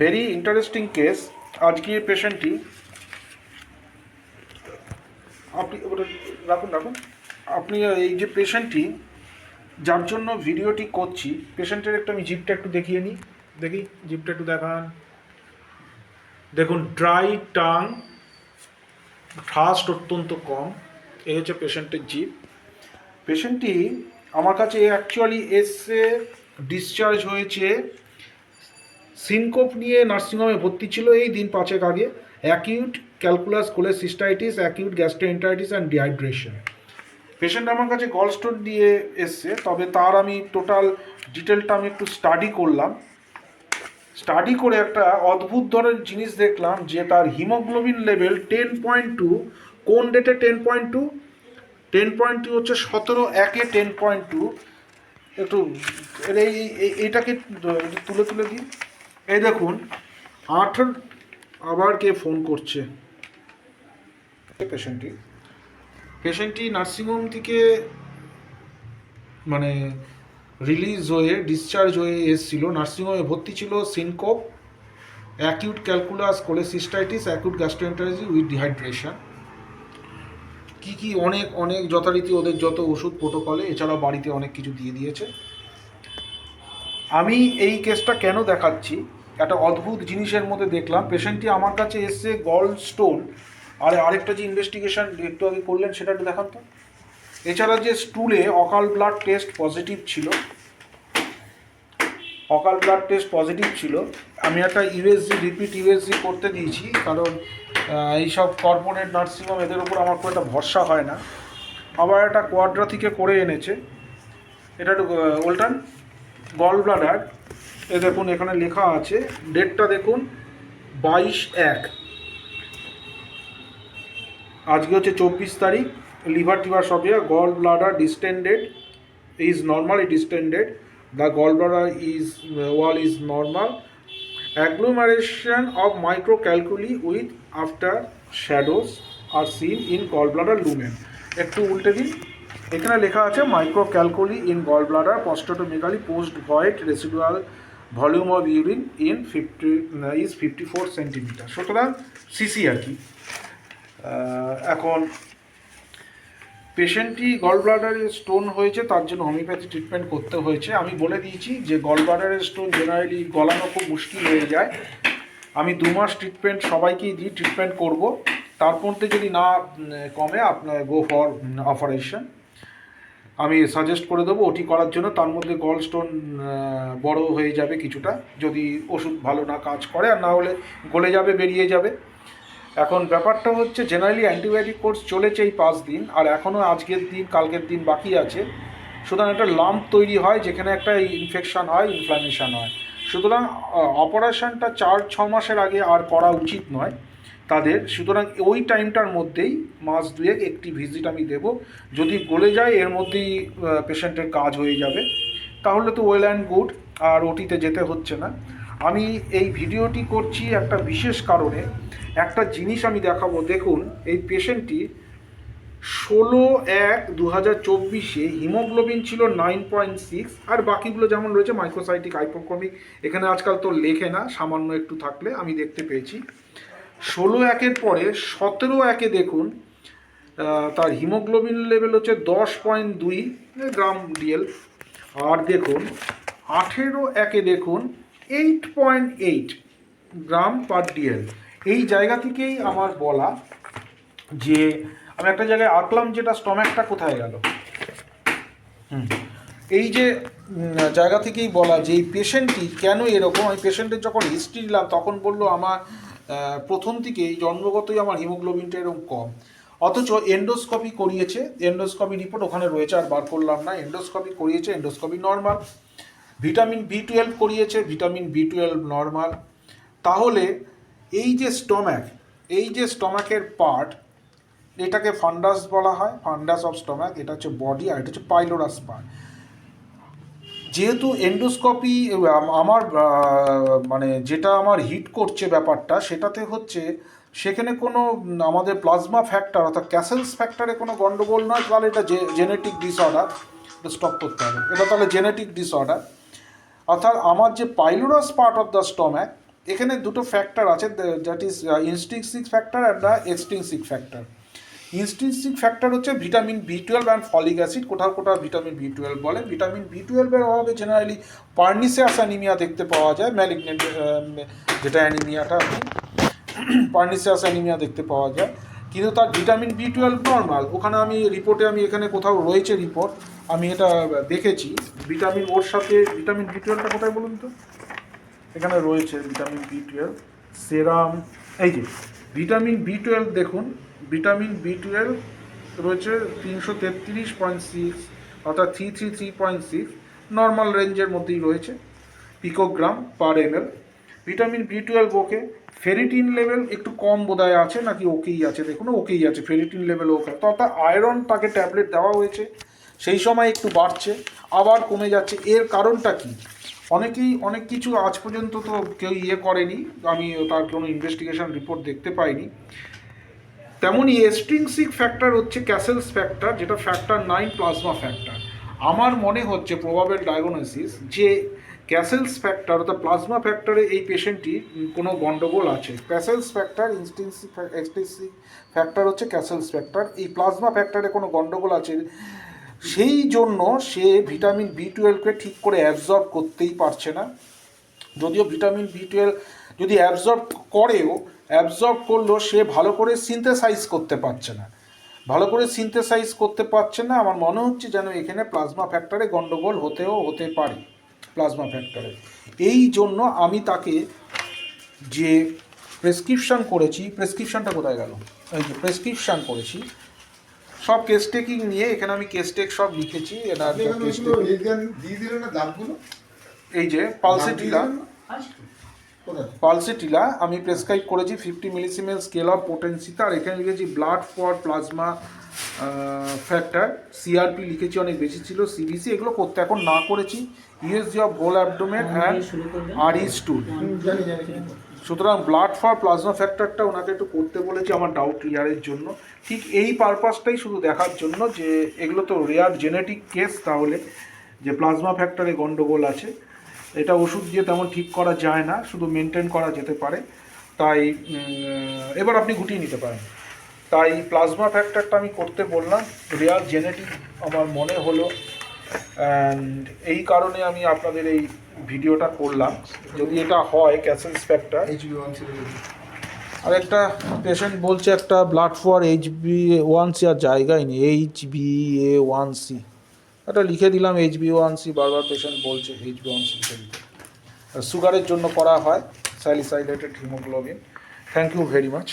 Very interesting case. আজকে পেশেন্টটি, আপনি ওটা রাখুন রাখুন। আপনি এই যে পেশেন্টটি যার জন্য ভিডিওটি করছি, পেশেন্টের একটু আমি জিপটা একটু দেখিয়ে নিই। দেখি জিপটা একটু দেখান। দেখুন, ড্রাই টাং, ফাস্ট অত্যন্ত কম। এই হচ্ছে পেশেন্টের জিপ। পেশেন্টটি আমার কাছে অ্যাকচুয়ালি এসে ডিসচার্জ হয়েছে, সিনকোপ নিয়ে নার্সিংহোমে ভর্তি ছিল এই দিন 5 আগে। Acute calculus cholecystitis, acute gastroenteritis and dehydration. Patient আমার কাছে গল স্টোন দিয়ে এসছে, তবে তার আমি টোটাল ডিটেলটা আমি একটু স্টাডি করলাম। স্টাডি করে একটা অদ্ভুত ধরনের জিনিস দেখলাম যে তার হিমোগ্লোবিন লেভেল 10.2। কোন ডেটে 10.2? 10.2 হচ্ছে 17/1 10.2। একটু এইটাকে তুলে তুলে দিই। এই দেখুন, 8 আবার কে ফোন করছে। পেশেন্টটি নার্সিংহোম থেকে মানে রিলিজ হয়ে ডিসচার্জ হয়ে এসেছিল, নার্সিংহোমে ভর্তি ছিল syncope, acute calculus cholecystitis, acute gastroenteritis with dehydration. কি অনেক অনেক যথারীতি ওদের যত ওষুধ প্রোটোকলে, এছাড়াও বাড়িতে অনেক কিছু দিয়ে দিয়েছে। আমি এই কেসটা কেন দেখাচ্ছি, একটা অদ্ভুত জিনিসের মধ্যে দেখলাম। পেশেন্টটি আমার কাছে এসছে গল স্টোন, আর আরেকটা যে ইনভেস্টিগেশন একটু আগে করলেন সেটা একটু দেখান তো। এছাড়া যে স্টুলে অকাল ব্লাড টেস্ট পজিটিভ ছিল, আমি একটা ইউএসজি, রিপিট ইউএসজি করতে দিয়েছি, কারণ এইসব কর্পোরেট নার্সিংহোম এদের উপর আমার খুব একটা ভরসা হয় না। আবার একটা কোয়াড্রা থেকে করে এনেছে, এটা একটু ওল্টান গল ব্লাডার। এ দেখুন এখানে লেখা আছে, ডেটটা দেখুন 22/1, আজকে হচ্ছে 24 তারিখ। লিভার টিভার সব জায়গায়, gall bladder distended is normal, it distended, the gallbladder is wall is normal, agglomeration of microcalculi with after shadows are seen in gallbladder lumen। একটু উল্টে দিন, এখানে লেখা আছে microcalculi in gallbladder postoperatively post void residual volume of urine in 54 centimetre, সুতরাং CC আর কি। এখন পেশেন্টটি গল ব্লাডারে স্টোন হয়েছে, তার জন্য হোমিওপ্যাথি ট্রিটমেন্ট করতে হয়েছে। আমি বলে দিয়েছি যে গল ব্লাডারের স্টোন জেনারেলি গলানো খুব মুশকিল হয়ে যায়। আমি 2 মাস ট্রিটমেন্ট সবাইকেই দিই, ট্রিটমেন্ট করব। তার মধ্যে যদি না কমে, আপনার গো ফর অপারেশন। আমি সাজেস্ট করে দেবো ওটি করার জন্য। তার মধ্যে গল স্টোন বড় হয়ে যাবে কিছুটা, যদি ওষুধ ভালো না কাজ করে, আর না হলে গলে যাবে, বেরিয়ে যাবে। এখন ব্যাপারটা হচ্ছে, জেনারেলি অ্যান্টিবায়োটিক কোর্স চলেছে এই 5 দিন, আর এখনও আজকের দিন কালকের দিন বাকি আছে। সুতরাং একটা লাম্প তৈরি হয়, যেখানে একটা ইনফেকশন হয়, ইনফ্লামেশন হয়। সুতরাং অপারেশনটা 4-6 মাসের আগে আর করা উচিত নয় তাদের। সুতরাং ওই টাইমটার মধ্যেই মাস 2 একটি ভিজিট আমি দেব। যদি গলে যায় এর মধ্যেই পেশেন্টের কাজ হয়ে যাবে, তাহলে তো ওয়েল অ্যান্ড গুড, আর ওটিতে যেতে হচ্ছে না। আমি এই ভিডিওটি করছি একটা বিশেষ কারণে। একটা জিনিস আমি দেখাবো। দেখুন, এই পেশেন্টটি 16/1/2024 হিমোগ্লোবিন ছিল 9.6, আর বাকিগুলো যেমন রয়েছে মাইক্রোসাইটিক হাইপোক্রমিক, এখানে আজকাল তো লেখে না, সামান্য একটু থাকলে আমি দেখতে পেয়েছি। 16/1 পরে 17/1 দেখুন, তার হিমোগ্লোবিন লেভেল হচ্ছে 10.2 গ্রাম ডিএল। আর দেখুন 18/1 দেখুন 8.8 গ্রাম পার ডিএল। এই জায়গা থেকেই আমার বলা যে, আমি একটা জায়গায় আঁকলাম, যেটা স্টমাকটা কোথায় গেল। এই যে জায়গা থেকেই বলা যে এই পেশেন্টটি কেন এরকম। আমি পেশেন্টের যখন হিস্ট্রি দিলাম তখন বললো আমার প্রথম থেকেই জন্মগতই আমার হিমোগ্লোবিনটা এরকম কম। অথচ এন্ডোস্কপি করিয়েছে, এন্ডোস্কপি রিপোর্ট ওখানে রয়েছে, আর বার করলাম না। এন্ডোস্কপি করিয়েছে, এন্ডোস্কপি নর্মাল। ভিটামিন B12 করিয়েছে, ভিটামিন B12 নর্মাল। তাহলে এই যে স্টমাক, এই যে স্টমাকের পার্ট, এটাকে ফান্ডাস বলা হয়, ফান্ডাস অফ স্টমাক। এটা হচ্ছে বডি, আর এটা হচ্ছে পাইলোরাস পার্ট। যেহেতু এন্ডোস্কপি আমার মানে যেটা আমার হিট করছে ব্যাপারটা, সেটাতে হচ্ছে সেখানে কোনো আমাদের প্লাজমা ফ্যাক্টর অর্থাৎ ক্যাসেলস ফ্যাক্টরে কোনো গন্ডগোল নয়, তাহলে এটা জেনেটিক ডিসঅর্ডার। এটা স্টপ করতে হবে, এটা তাহলে জেনেটিক ডিসঅর্ডার। অর্থাৎ আমার যে pylorus part of the stomach, এখানে দুটো ফ্যাক্টর আছে, that is intrinsic factor and the extrinsic factor. Intrinsic factor হচ্ছে vitamin B12 and folic acid, কোথাও কোথাও ভিটামিন B12 বলে। ভিটামিন B12 এর অভাবে জেনারেলি পার্নিসিয়াস অ্যানিমিয়া দেখতে পাওয়া যায়, ম্যালিগনেন্ট যেটা অ্যানিমিয়াটা, পার্নিসিয়াস অ্যানিমিয়া দেখতে পাওয়া যায়। কিন্তু তার ভিটামিন B12 নর্মাল, ওখানে আমি রিপোর্টে আমি এখানে কোথাও রয়েছে রিপোর্ট, আমি এটা দেখেছি। ভিটামিন ওর সাথে ভিটামিন B12টা কোথায় বলুন তো, এখানে রয়েছে ভিটামিন B12 সেরাম, এই যে ভিটামিন B12 দেখুন, ভিটামিন B12 রয়েছে 333.6 অর্থাৎ 333.6, নর্মাল রেঞ্জের মধ্যেই রয়েছে পিকোগ্রাম পার ml। ভিটামিন B12 ওকে। ফেরিটিন লেভেল একটু কম বোধহয় আছে, নাকি ওকেই আছে, দেখুন ওকেই আছে, ফেরিটিন লেভেল ওকে। তো অর্থাৎ আয়রন তাকে ট্যাবলেট দেওয়া হয়েছে, সেই সময় একটু বাড়ছে আবার কমে যাচ্ছে। এর কারণটা কি? অনেকেই অনেক কিছু আজ পর্যন্ত তো কেউ করেনি, আমি তার কোনো ইনভেস্টিগেশন রিপোর্ট দেখতে পাইনি। তেমনই এক্সট্রিনসিক ফ্যাক্টর হচ্ছে ক্যাসেলস ফ্যাক্টর, যেটা ফ্যাক্টর 9 প্লাজমা ফ্যাক্টর। আমার মনে হচ্ছে প্রবাবেল ডায়াগনোসিস যে ক্যাসেলস ফ্যাক্টর অর্থাৎ প্লাজমা ফ্যাক্টরে এই পেশেন্টটি কোনো গণ্ডগোল আছে। ক্যাসেলস ফ্যাক্টর এক্সট্রিনসিক ফ্যাক্টর হচ্ছে ক্যাসেলস ফ্যাক্টর, এই প্লাজমা ফ্যাক্টরে কোনো গণ্ডগোল আছে, সেই জন্য সে ভিটামিন B12কে ঠিক করে অ্যাবজর্ব করতেই পারছে না। যদিও ভিটামিন B12 যদি অ্যাবজর্ব করেও, অ্যাবজর্ব করলেও সে ভালো করে সিনথেসাইজ করতে পারছে না, ভালো করে সিনথেসাইজ করতে পারছে না। আমার মনে হচ্ছে যেন এখানে প্লাজমা ফ্যাক্টরে গণ্ডগোল হতে পারে প্লাজমা ফ্যাক্টরে। এই জন্য আমি তাকে যে প্রেসক্রিপশান করেছি, প্রেসক্রিপশানটা কোথায় গেল, এই যে প্রেসক্রিপশান করেছি, সব কেস টেকিং নিয়ে এখানে আমি কেস টেক সব লিখেছি। এটা এই যে পালসিটিলা আমি প্রেসক্রাইব করেছি 50 মিলিসিমেল স্কেল অফ পোটেন্সিতে, আর এখানে লিখেছি blood for plasma factor, CRP লিখেছি অনেক বেশি ছিল, CBC এগুলো করতে এখন না করেছি, USG of whole abdomen and RE2। সুতরাং ব্লাড ফর প্লাজমা ফ্যাক্টরটা ওনাকে একটু করতে বলেছি আমার ডাউট ক্লিয়ারের জন্য, ঠিক এই পারপাসটাই শুধু দেখার জন্য যে এগুলো তো রেয়ার জেনেটিক কেস, তাহলে যে প্লাজমা ফ্যাক্টরে গণ্ডগোল আছে, এটা ওষুধ দিয়ে তেমন ঠিক করা যায় না, শুধু মেনটেন করা যেতে পারে। তাই এবার আপনি গুটিয়ে নিতে পারেন। তাই প্লাজমা ফ্যাক্টরটা আমি করতে বললাম, রেয়ার জেনেটিক আমার মনে হলো, অ্যান্ড এই কারণে আমি আপনাদের এই ভিডিওটা করলাম। যদি এটা হয় ক্যাসেলস ফ্যাক্টর। আর একটা পেশেন্ট বলছে একটা ব্লাড ফর HbA1c আর জায়গায় নেই, HbA1c এটা লিখে দিলাম, HbA1c বারবার পেশেন্ট বলছে HbA1c লিখে দিতে। সুগারের জন্য করা হয় salicylated haemoglobin. Thank you very much.